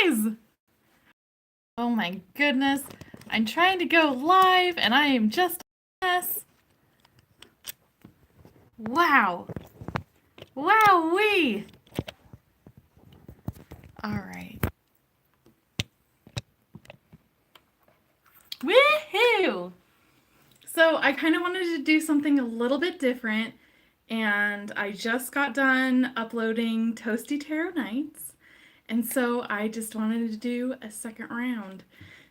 guys! Oh my goodness. I'm trying to go live and I am just a mess. Wow. Wowee! Alright. Woohoo! So I kind of wanted to do something a little bit different, and I just got done uploading Toasty Tarot Nights, and so I just wanted to do a second round.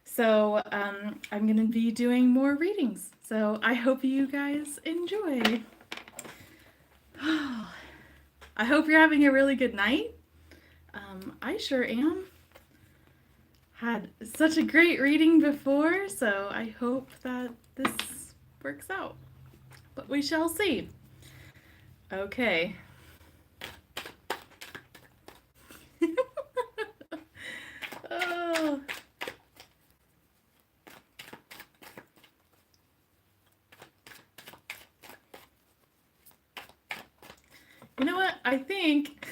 So I'm going to be doing more readings. So I hope you guys enjoy. I hope you're having a really good night. I sure am. Had such a great reading before, so I hope that this works out. But we shall see. Okay. Oh. You know what? I think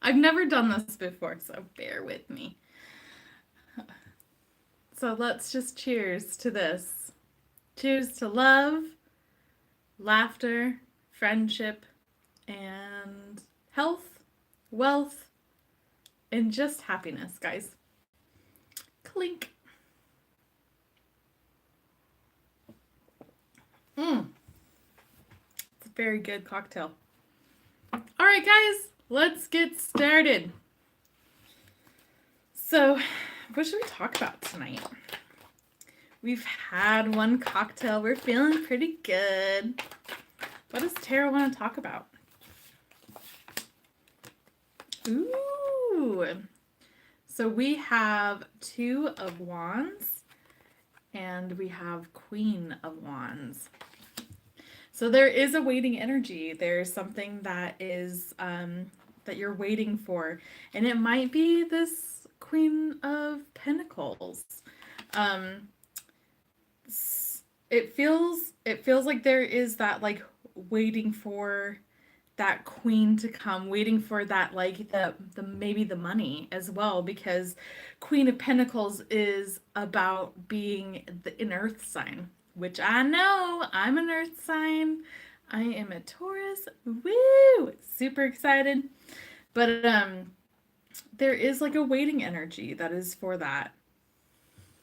I've never done this before, so bear with me. So let's just cheers to this. Cheers to love, laughter, friendship, and health, wealth, and just happiness, guys. Clink. It's a very good cocktail. All right, guys, let's get started. So, what should we talk about tonight? We've had one cocktail. We're feeling pretty good. What does Tara want to talk about? Ooh. So we have Two of Wands and we have Queen of Wands. So there is a waiting energy. There's something that is that you're waiting for, and it might be this Queen of Pentacles. It feels like there is that like waiting for that queen to come, waiting for that like the maybe the money as well, because Queen of Pentacles is about being an earth sign, which I know I'm an earth sign. I am a Taurus. Woo! Super excited. But there is like a waiting energy that is for that.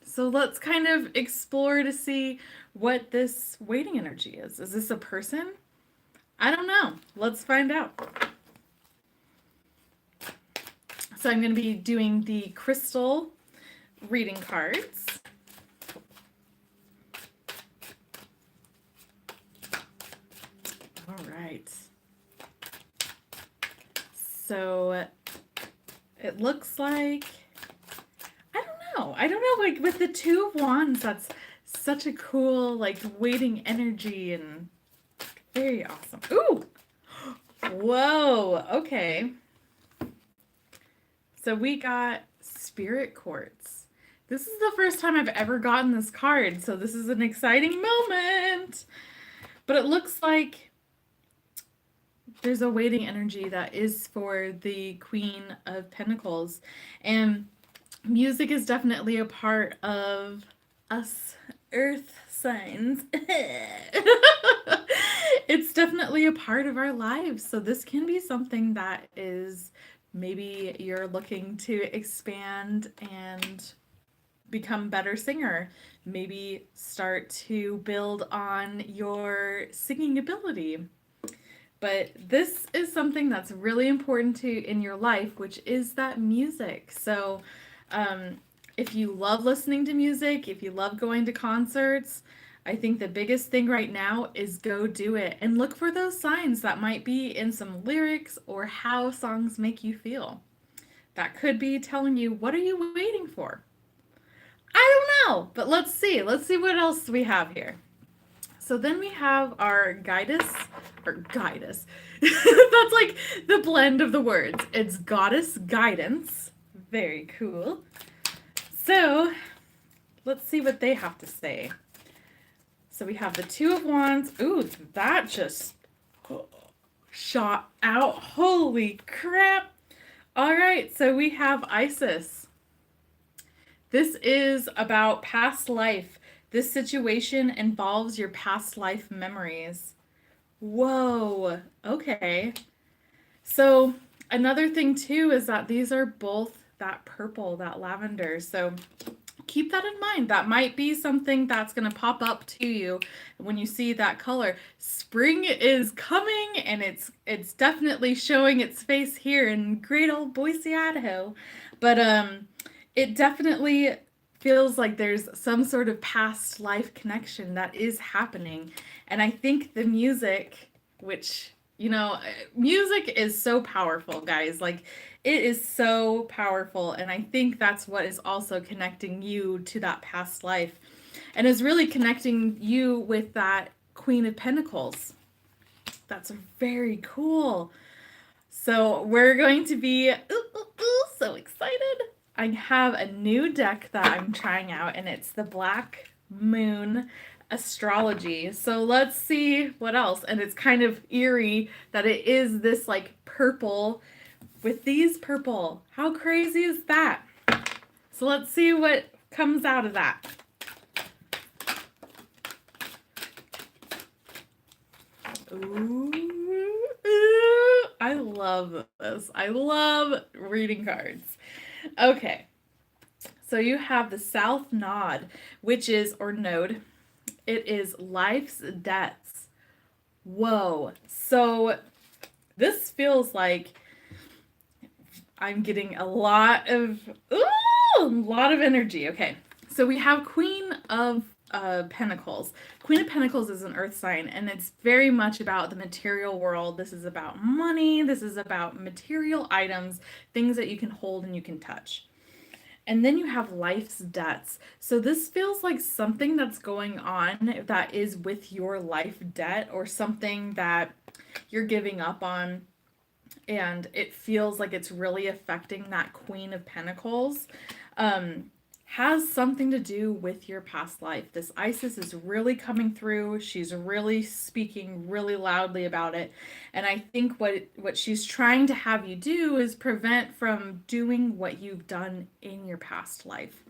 So let's kind of explore to see what this waiting energy is. Is this a person? I don't know. Let's find out. So I'm going to be doing the crystal reading cards. All right. So it looks like, I don't know, like with the Two of Wands, that's such a cool, like, waiting energy and very awesome. Ooh! Whoa, okay. So we got Spirit Quartz. This is the first time I've ever gotten this card, so this is an exciting moment. But it looks like there's a waiting energy that is for the Queen of Pentacles. And music is definitely a part of us earth signs. It's definitely a part of our lives. So this can be something that is maybe you're looking to expand and become better singer. Maybe start to build on your singing ability. But this is something that's really important to in your life, which is that music. So if you love listening to music, if you love going to concerts, I think the biggest thing right now is go do it and look for those signs that might be in some lyrics or how songs make you feel. That could be telling you, what are you waiting for? I don't know, but let's see. Let's see what else we have here. So then we have our goddess. That's like the blend of the words. It's goddess guidance. Very cool. So let's see what they have to say. So we have the Two of Wands. Ooh, that just shot out. Holy crap. All right, so we have Isis. This is about past life. This situation involves your past life memories. Whoa. Okay. So, another thing too is that these are both that purple, that lavender. So, keep that in mind. That might be something that's going to pop up to you when you see that color. Spring is coming and it's definitely showing its face here in great old Boise, Idaho. But it definitely feels like there's some sort of past life connection that is happening. And I think the music, which, music is so powerful, guys. Like, it is so powerful. And I think that's what is also connecting you to that past life and is really connecting you with that Queen of Pentacles. That's very cool. So we're going to be so excited. I have a new deck that I'm trying out, and it's the Black Moon Astrology. So let's see what else. And it's kind of eerie that it is this like purple with these purple. How crazy is that? So let's see what comes out of that. Ooh, I love this. I love reading cards. Okay. So you have the South Node, which is, or node, it is life's debts. Whoa. So this feels like I'm getting a lot of energy. Okay. So we have Queen of Pentacles. Queen of Pentacles is an earth sign, and it's very much about the material world. This is about money. This is about material items, things that you can hold and you can touch. And then you have life's debts. So this feels like something that's going on that is with your life debt or something that you're giving up on. And it feels like it's really affecting that Queen of Pentacles. Has something to do with your past life. This Isis is really coming through. She's really speaking really loudly about it. And I think what she's trying to have you do is prevent from doing what you've done in your past life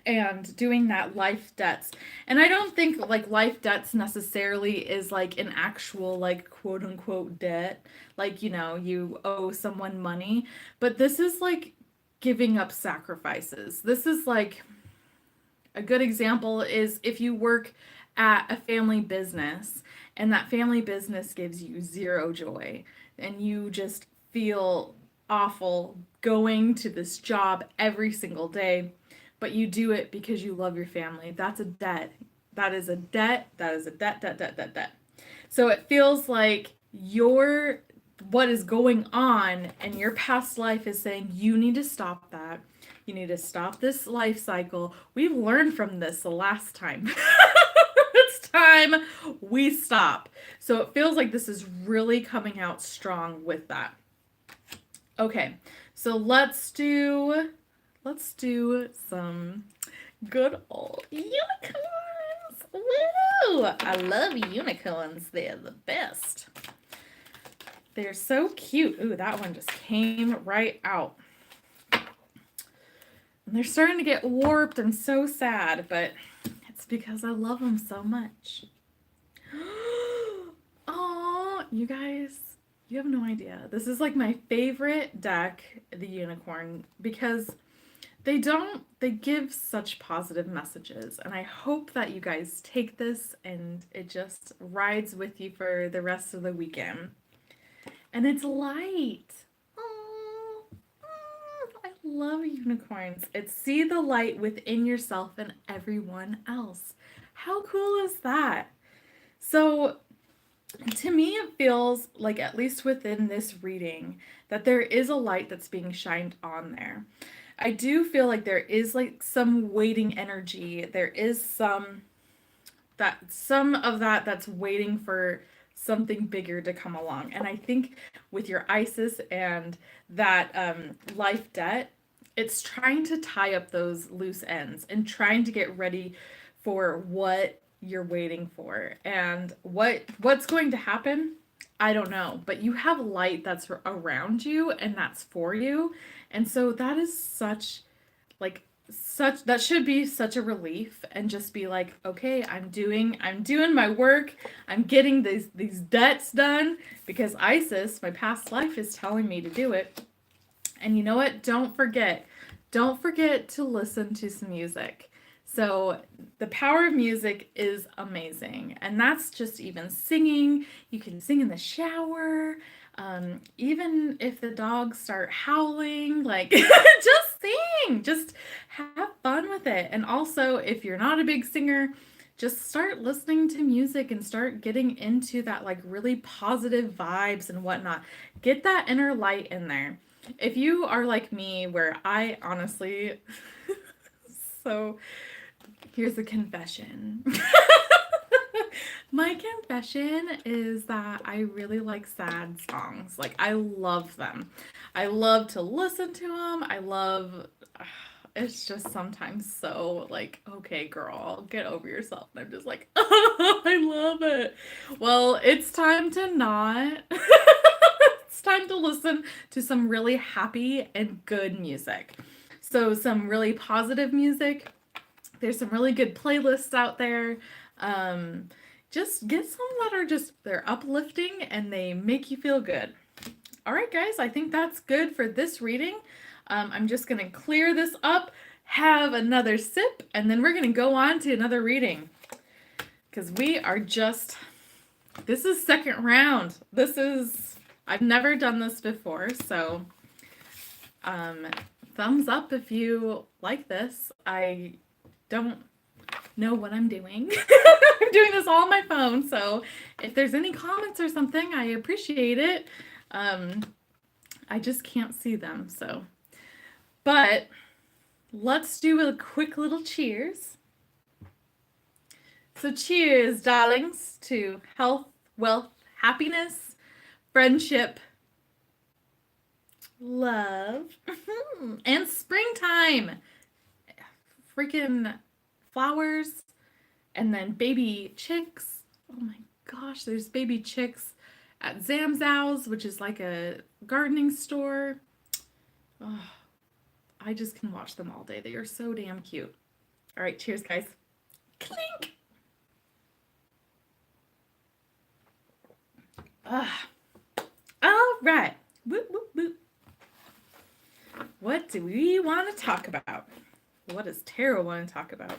and doing that life debts. And I don't think like life debts necessarily is like an actual like quote unquote debt, like you owe someone money, but this is like giving up sacrifices. This is like a good example is if you work at a family business and that family business gives you zero joy and you just feel awful going to this job every single day, but you do it because you love your family. That's a debt. That is a debt. That is a debt, debt, debt, debt, debt. So it feels like what is going on in your past life is saying you need to stop that. You need to stop this life cycle. We've learned from this the last time. It's time we stop. So it feels like this is really coming out strong with that. Okay, so let's do some good old unicorns. Woo! I love unicorns. They're the best. They're so cute. Ooh, that one just came right out. And they're starting to get warped and so sad, but it's because I love them so much. Oh, you guys, you have no idea. This is like my favorite deck, the unicorn, because they give such positive messages. And I hope that you guys take this and it just rides with you for the rest of the weekend. And it's light. Oh, I love unicorns. It's see the light within yourself and everyone else. How cool is that? So to me, it feels like, at least within this reading, that there is a light that's being shined on there. I do feel like there is like some waiting energy. There is some of that that's waiting for something bigger to come along. And I think with your Isis and that life debt, it's trying to tie up those loose ends and trying to get ready for what you're waiting for. And what's going to happen, I don't know, but you have light that's around you and that's for you. And so that is such like that should be such a relief, and just be like, okay, I'm doing my work. I'm getting these debts done because Isis, my past life, is telling me to do it. And you know what? Don't forget to listen to some music. So the power of music is amazing. And that's just even singing. You can sing in the shower. Even if the dogs start howling, like just sing. Just have fun with it. And also, if you're not a big singer, just start listening to music and start getting into that like really positive vibes and whatnot. Get that inner light in there. If you are like me, where I honestly, so here's a confession. My confession is that I really like sad songs. Like, I love them. I love to listen to them. It's just sometimes so like, okay, girl, get over yourself. And I'm just like, oh, I love it. Well, it's time to not. It's time to listen to some really happy and good music. So, some really positive music. There's some really good playlists out there. Um, just get some that are they're uplifting and they make you feel good. All right, guys, I think that's good for this reading. I'm just going to clear this up, have another sip, and then we're going to go on to another reading. Because this is second round. I've never done this before, so thumbs up if you like this. I don't know what I'm doing. I'm doing this all on my phone, so if there's any comments or something, I appreciate it. I just can't see them, so. But let's do a quick little cheers. So cheers, darlings, to health, wealth, happiness, friendship, love, and springtime. Freaking flowers, and then baby chicks. Oh my gosh, there's baby chicks at Zamzow's, which is like a gardening store. Oh, I just can watch them all day. They are so damn cute. All right, cheers, guys. Clink. All right. Whoop, whoop, whoop. What do we want to talk about? What does tarot want to talk about?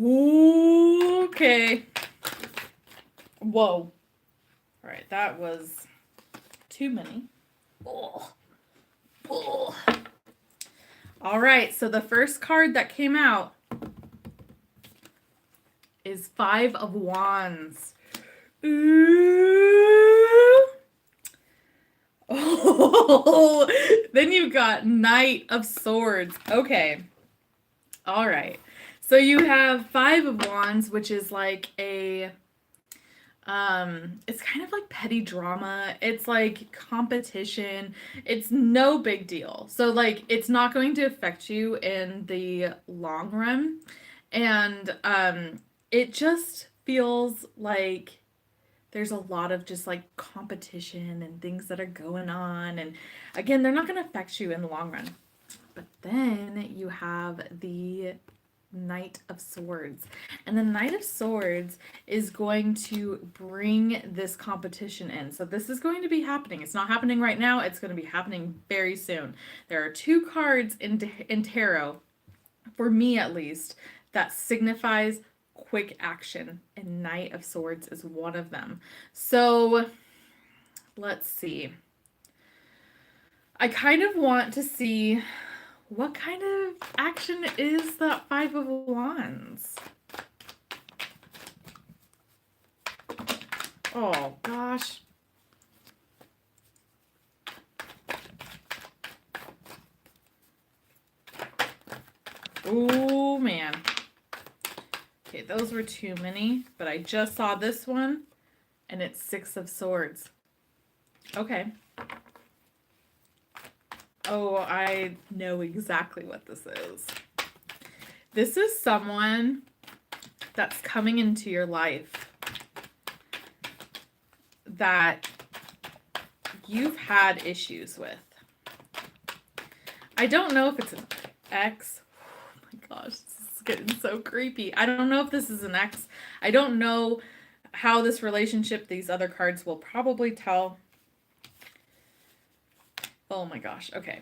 Okay. Whoa. All right, that was too many. Oh. Oh. All right, so the first card that came out is Five of Wands. Ooh. Oh, then you've got Knight of Swords. Okay. All right. So you have Five of Wands, which is like it's kind of like petty drama. It's like competition. It's no big deal. So like it's not going to affect you in the long run. And it just feels like there's a lot of just like competition and things that are going on. And again, they're not going to affect you in the long run. But then you have the Knight of Swords. And the Knight of Swords is going to bring this competition in. So this is going to be happening. It's not happening right now. It's going to be happening very soon. There are two cards in tarot, for me at least, that signifies quick action. And Knight of Swords is one of them. So let's see. I kind of want to see what kind of action is that Five of Wands? Oh, gosh. Oh, man. Okay, those were too many, but I just saw this one, and it's Six of Swords. Okay. Oh, I know exactly what this is. This is someone that's coming into your life. that you've had issues with. I don't know if it's an ex. Oh my gosh, this is getting so creepy. I don't know if this is an ex. I don't know how this relationship, these other cards will probably tell. Oh my gosh, okay.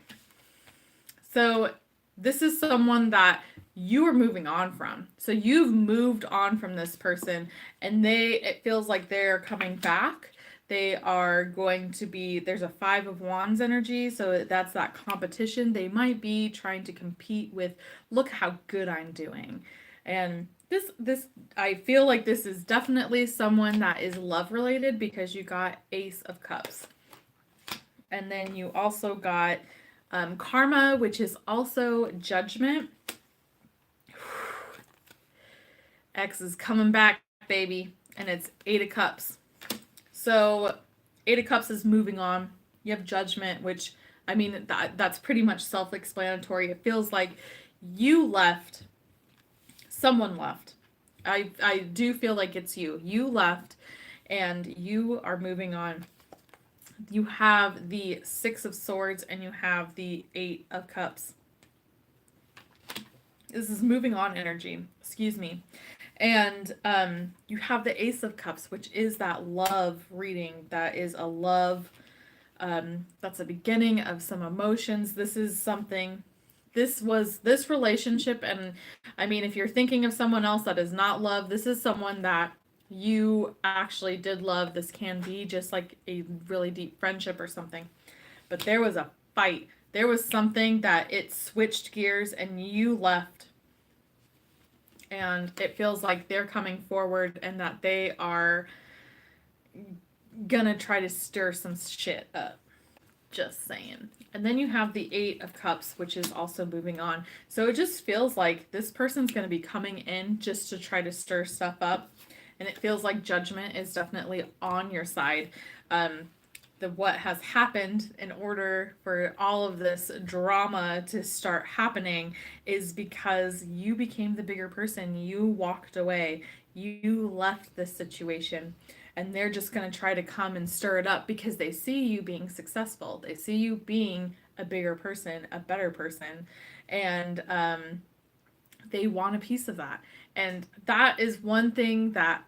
So this is someone that you are moving on from. So you've moved on from this person, and it feels like they're coming back. They are going to be, there's a 5 of Wands energy, so that's that competition. They might be trying to compete with, look how good I'm doing. And this I feel like this is definitely someone that is love related, because you got Ace of Cups. And then you also got Karma, which is also Judgment. X is coming back, baby. And it's 8 of Cups. So 8 of Cups is moving on. You have Judgment, which, I mean, that's pretty much self-explanatory. It feels like you left. Someone left. I do feel like it's you. You left, and you are moving on. You have the 6 of Swords, and you have the 8 of Cups. This is moving on energy. Excuse me. And you have the Ace of Cups, which is that love reading. That is a love. That's a beginning of some emotions. This is something. This relationship. And I mean, if you're thinking of someone else that is not love, this is someone that you actually did love. This can be just like a really deep friendship or something. But there was a fight. There was something that it switched gears, and you left. And it feels like they're coming forward, and that they are gonna try to stir some shit up. Just saying. And then you have the 8 of Cups, which is also moving on. So it just feels like this person's gonna be coming in just to try to stir stuff up. And it feels like Judgment is definitely on your side. What has happened in order for all of this drama to start happening is because you became the bigger person. You walked away. You left this situation, and they're just going to try to come and stir it up because they see you being successful. They see you being a bigger person, a better person, and they want a piece of that. And that is one thing that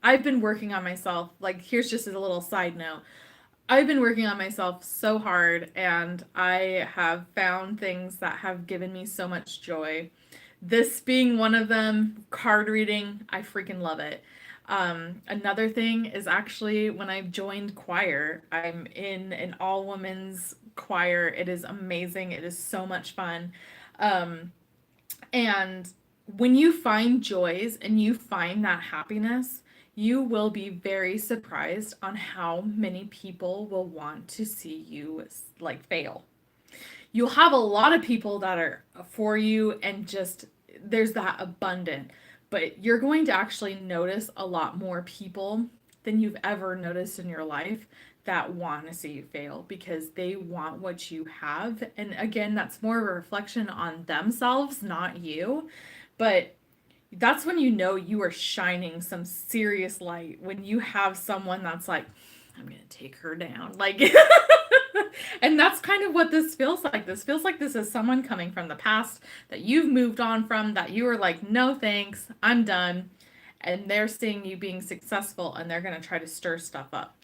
I've been working on myself. Like, here's just a little side note. I've been working on myself so hard, and I have found things that have given me so much joy. This being one of them, card reading, I freaking love it. Another thing is actually when I joined choir. I'm in an all-women's choir. It is amazing. It is so much fun. And when you find joys and you find that happiness, you will be very surprised on how many people will want to see you like fail. You'll have a lot of people that are for you, and just there's that abundant, but you're going to actually notice a lot more people than you've ever noticed in your life that want to see you fail, because they want what you have. And again, that's more of a reflection on themselves, not you. But that's when you know you are shining some serious light, when you have someone that's like, I'm going to take her down. Like, and that's kind of what this feels like. This feels like this is someone coming from the past that you've moved on from, that you were like, no thanks, I'm done. And they're seeing you being successful, and they're going to try to stir stuff up.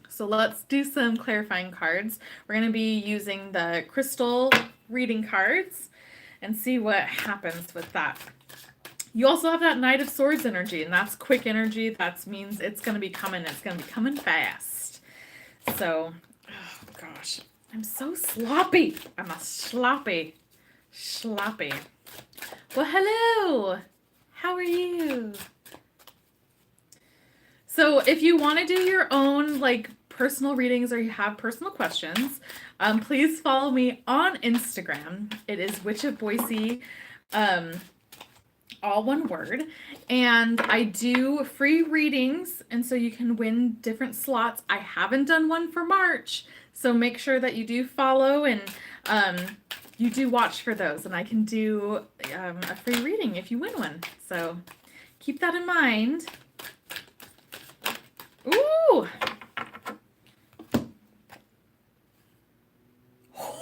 So let's do some clarifying cards. We're going to be using the crystal reading cards and see what happens with that. You also have that Knight of Swords energy, and that's quick energy. That means it's going to be coming. It's going to be coming fast. So, oh gosh, I'm so sloppy. I'm a sloppy. Well, hello. How are you? So if you want to do your own like personal readings, or you have personal questions, please follow me on Instagram. It is Witch of Boise. All one word. And I do free readings, and so you can win different slots. I haven't done one for March, so make sure that you do follow, and you do watch for those, and I can do a free reading if you win one. So keep that in mind. Ooh,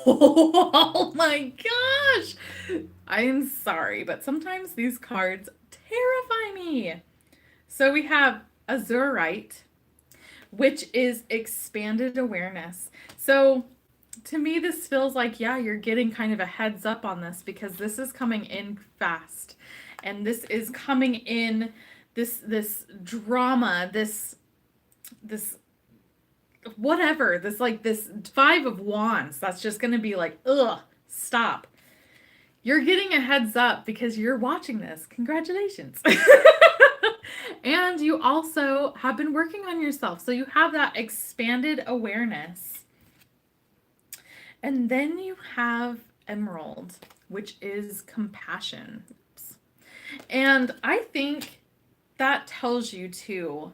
Oh my gosh! I'm sorry, but sometimes these cards terrify me. So we have Azurite, which is expanded awareness. So to me, this feels like, yeah, you're getting kind of a heads up on this because this is coming in fast. And this is coming in this drama, this whatever, this 5 of Wands. That's just gonna be like, ugh, stop. You're getting a heads up because you're watching this. Congratulations. And you also have been working on yourself. So you have that expanded awareness. And then you have Emerald, which is compassion. Oops. And I think that tells you to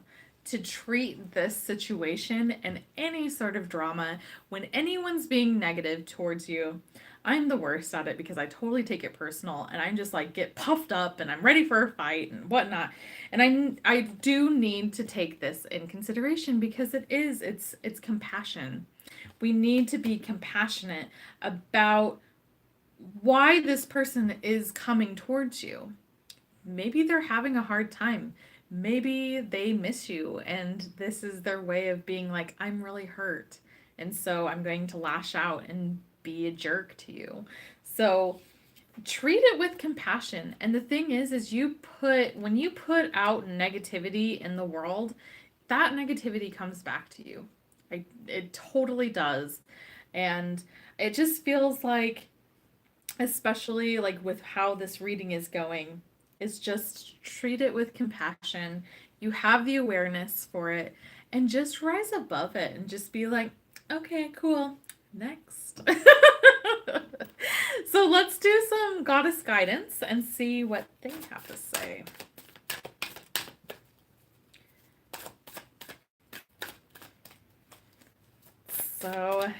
treat this situation and any sort of drama when anyone's being negative towards you. I'm the worst at it because I totally take it personal and I'm just like get puffed up and I'm ready for a fight and whatnot. And I do need to take this in consideration because it's compassion. We need to be compassionate about why this person is coming towards you. Maybe they're having a hard time. Maybe they miss you and this is their way of being like, I'm really hurt. And so I'm going to lash out and be a jerk to you. So treat it with compassion. And the thing is when you put out negativity in the world, that negativity comes back to you. It totally does. And it just feels like, especially like with how this reading is going, is just treat it with compassion. You have the awareness for it and just rise above it and just be like, okay, cool. Next. So let's do some goddess guidance and see what they have to say. So,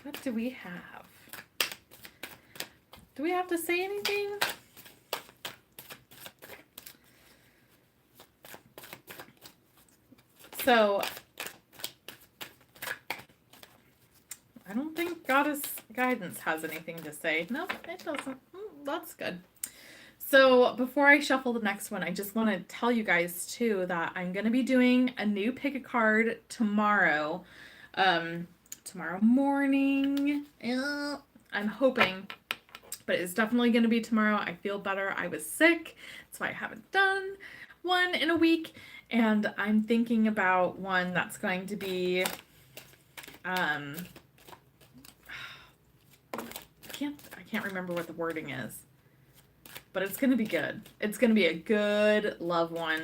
what do we have? Do we have to say anything? So, I don't think Goddess Guidance has anything to say. No, it doesn't. That's good. So before I shuffle the next one, I just want to tell you guys too that I'm going to be doing a new pick a card tomorrow. Tomorrow morning. I'm hoping, but it's definitely going to be tomorrow. I feel better. I was sick. That's why I haven't done one in a week. And I'm thinking about one that's going to be, I can't remember what the wording is, but it's going to be good. It's going to be a good love one.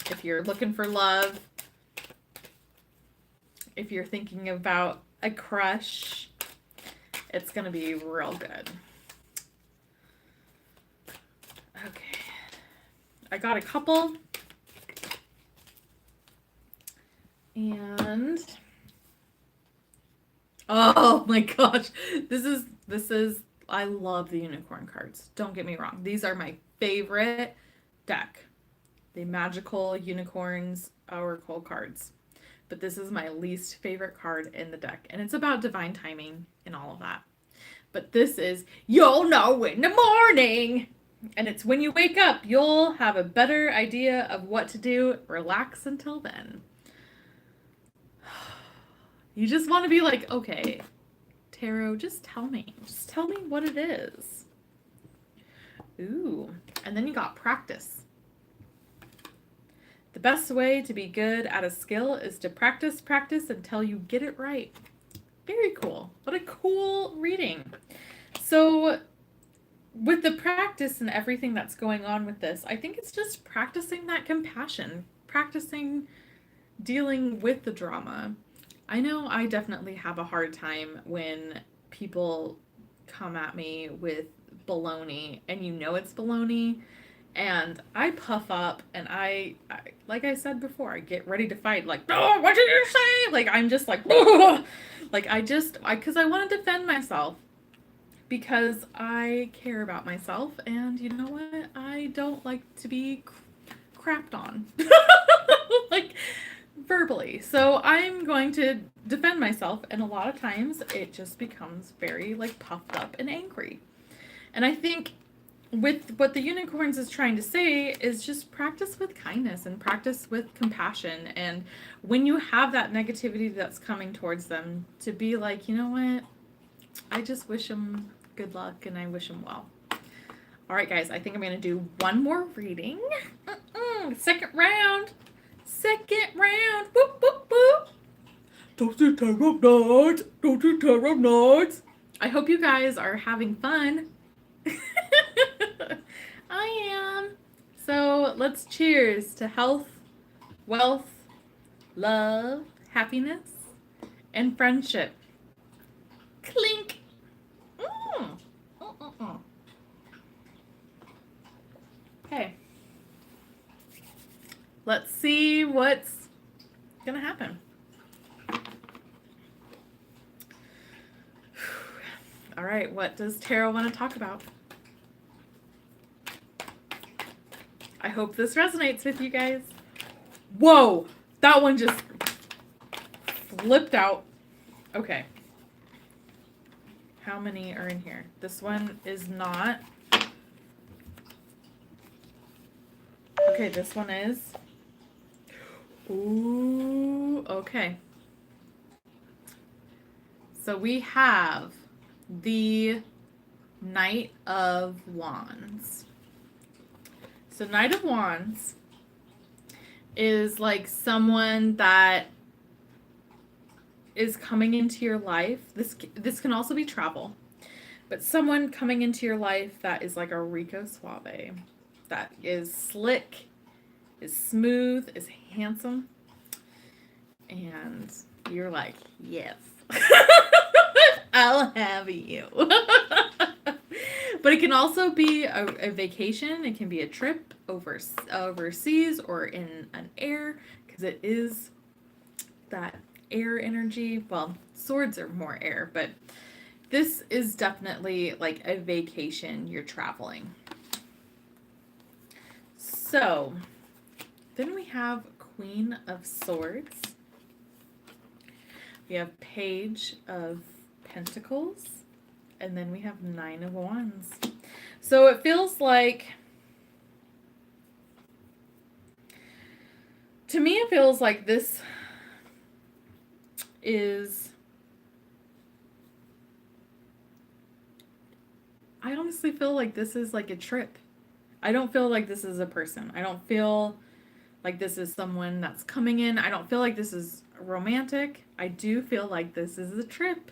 If you're looking for love, if you're thinking about a crush, it's going to be real good. Okay. I got a couple. And oh my gosh, this is I love the unicorn cards. Don't get me wrong. These are my favorite deck. The magical unicorns oracle cards. But this is my least favorite card in the deck. And it's about divine timing and all of that. But this is, you'll know in the morning. And it's when you wake up, you'll have a better idea of what to do. Relax until then. You just want to be like, okay, tarot, just tell me. Just tell me what it is. Ooh, and then you got practice. The best way to be good at a skill is to practice until you get it right. Very cool. What a cool reading. So with the practice and everything that's going on with this, I think it's just practicing that compassion, practicing dealing with the drama. I know I definitely have a hard time when people come at me with baloney and you know it's baloney and I puff up and I like I said before, I get ready to fight like, oh, what did you say? Like, I'm just like, oh! Like because I want to defend myself because I care about myself and you know what? I don't like to be crapped on. Like, verbally. So I'm going to defend myself, and a lot of times it just becomes very like puffed up and angry. And I think with what the unicorns is trying to say is just practice with kindness and practice with compassion. And when you have that negativity that's coming towards them, to be like, you know what, I just wish them good luck and I wish them well. All right, guys, I think I'm going to do one more reading. Second round. Whoop, whoop, whoop. Toasty tarot nights. Toasty tarot nights. I hope you guys are having fun. I am. So let's cheers to health, wealth, love, happiness, and friendship. Clink. Okay. Let's see what's gonna happen. All right, what does tarot want to talk about? I hope this resonates with you guys. Whoa, that one just flipped out. Okay. How many are in here? This one is not. Okay, this one is. Ooh, okay. So we have the Knight of Wands. So Knight of Wands is like someone that is coming into your life. This can also be travel, but someone coming into your life that is like a Rico Suave, that is slick, is smooth, is handsome, and you're like, yes, I'll have you. But it can also be a vacation. It can be a trip overseas or in an air, because it is that air energy. Well, swords are more air, but this is definitely like a vacation. You're traveling. So then we have Queen of Swords. We have Page of Pentacles. And then we have Nine of Wands. So it feels like, to me, it feels like this is, I honestly feel like this is like a trip. I don't feel like this is a person. I don't feel like this is someone that's coming in. I don't feel like this is romantic. I do feel like this is a trip.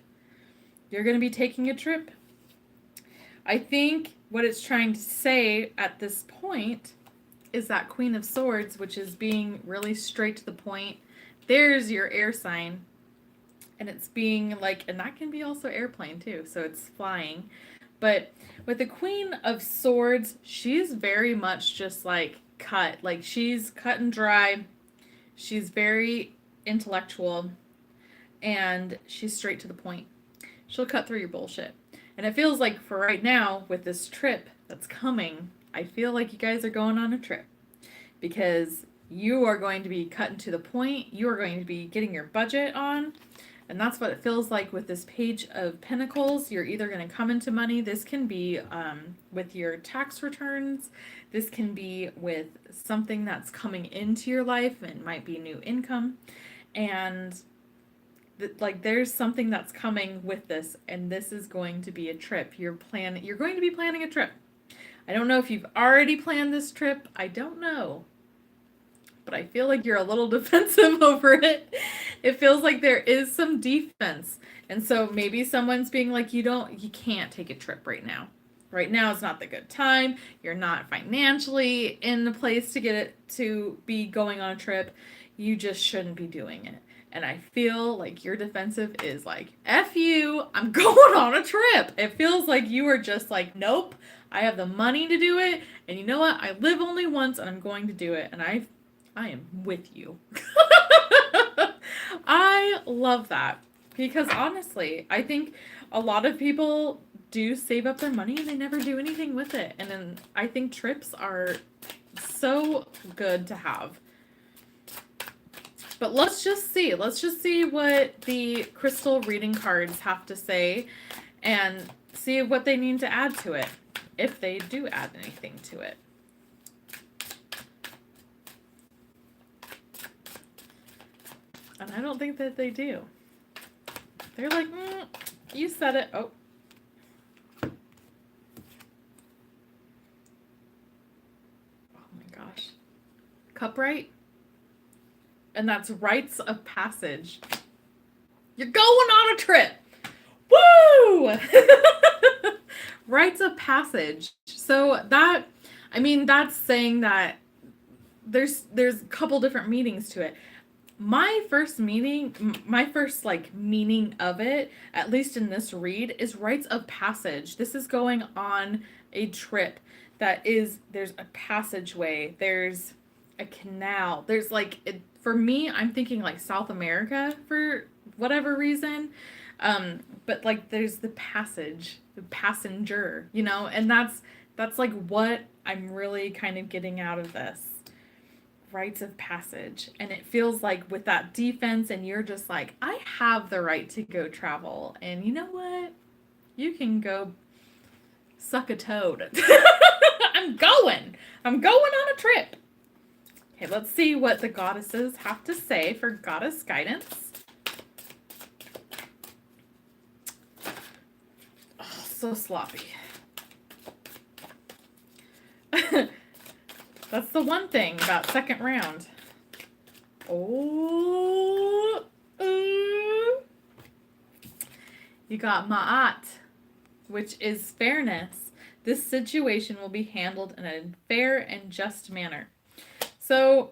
You're going to be taking a trip. I think what it's trying to say at this point is that Queen of Swords, which is being really straight to the point. There's your air sign. And it's being like, and that can be also airplane too. So it's flying. But with the Queen of Swords, she's very much just like cut. Like she's cut and dry. She's very intellectual. And she's straight to the point. She'll cut through your bullshit. And it feels like for right now, with this trip that's coming, I feel like you guys are going on a trip. Because you are going to be cutting to the point. You are going to be getting your budget on. And that's what it feels like with this Page of Pentacles. You're either going to come into money. This can be with your tax returns. This can be with something that's coming into your life. It might be new income. And like there's something that's coming with this, and this is going to be a trip. You're going to be planning a trip. I don't know if you've already planned this trip. I don't know. But I feel like you're a little defensive over it. It feels like there is some defense. And so maybe someone's being like, you can't take a trip right now. Right now is not the good time. You're not financially in the place to get it to be going on a trip. You just shouldn't be doing it. And I feel like your defensive is like, F you, I'm going on a trip. It feels like you are just like, nope, I have the money to do it. And you know what? I live only once and I'm going to do it. And I am with you. I love that. Because honestly, I think a lot of people do save up their money and they never do anything with it. And then I think trips are so good to have. But let's just see. Let's just see what the crystal reading cards have to say and see what they need to add to it, if they do add anything to it. And I don't think that they do. They're like, you said it. Oh. Oh my gosh. Cupright? And that's rites of passage. You're going on a trip. Woo! Rites of passage. So that, I mean, that's saying that there's a couple different meanings to it. My first meaning of it, at least in this read, is rites of passage. This is going on a trip there's a passageway, there's a canal, there's like, for me, I'm thinking like South America for whatever reason. But like there's the passage, the passenger, and that's like what I'm really kind of getting out of this. Rites of passage. And it feels like with that defense, and you're just like, I have the right to go travel. And you know what? You can go suck a toad. I'm going on a trip. Okay, let's see what the goddesses have to say for goddess guidance. Oh, so sloppy. That's the one thing about second round. Oh. You got Ma'at, which is fairness. This situation will be handled in a fair and just manner. So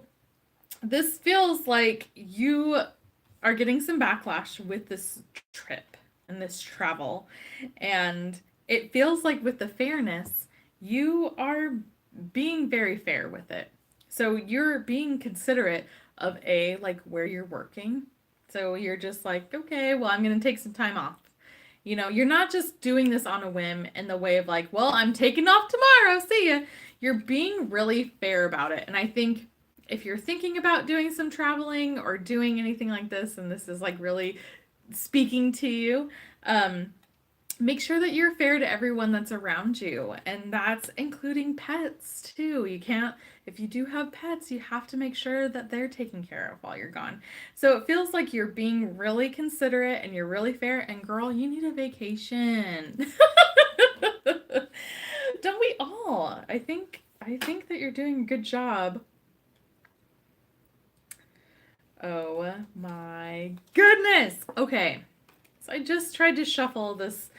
this feels like you are getting some backlash with this trip and this travel. And it feels like with the fairness, you are being very fair with it. So you're being considerate of like where you're working. So you're just like, okay, well, I'm going to take some time off. You're not just doing this on a whim in the way of like, well, I'm taking off tomorrow. See ya. You're being really fair about it. And I think if you're thinking about doing some traveling or doing anything like this, and this is like really speaking to you, make sure that you're fair to everyone that's around you. And that's including pets too. If you do have pets, you have to make sure that they're taken care of while you're gone. So it feels like you're being really considerate and you're really fair. And girl, you need a vacation. Don't we all? I think that you're doing a good job. Oh my goodness. Okay. So I just tried to shuffle this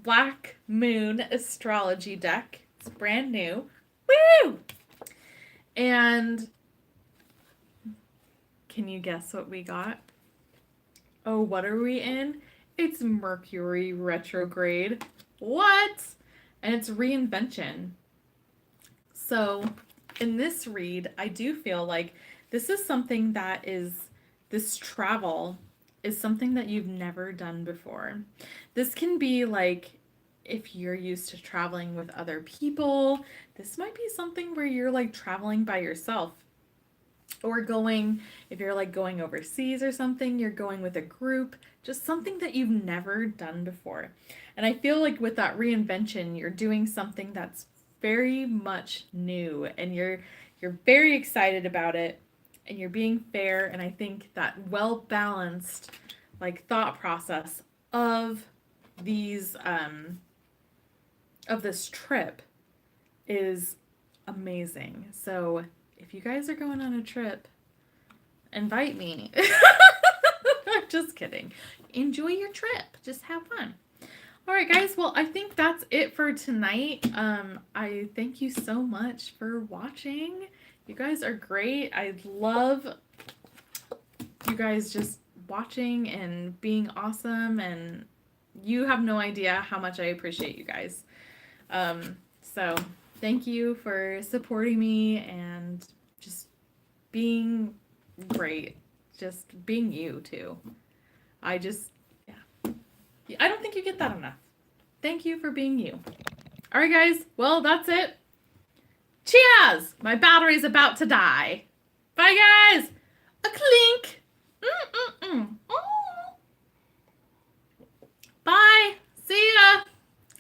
Black Moon astrology deck. It's brand new. Woo! And can you guess what we got? Oh, what are we in? It's Mercury retrograde. What? And it's reinvention. So in this read, I do feel like this is something this travel is something that you've never done before. This can be like if you're used to traveling with other people. This might be something where you're like traveling by yourself. Or if you're like going overseas or something, you're going with a group. Just something that you've never done before. And I feel like with that reinvention, you're doing something that's very much new. And you're very excited about it. And you're being fair, and I think that well-balanced like thought process of these of this trip is amazing. So if you guys are going on a trip, invite me. I'm just kidding. Enjoy your trip. Just have fun. All right, guys. Well, I think that's it for tonight. I thank you so much for watching. You guys are great. I love you guys just watching and being awesome, and you have no idea how much I appreciate you guys. So thank you for supporting me and just being great. Just being you too. I don't think you get that enough. Thank you for being you. All right, guys. Well, that's it. Cheers! My battery's about to die. Bye, guys! clink. Mm-mm-mm. Bye. See ya.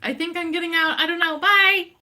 I think I'm getting out. I don't know. Bye.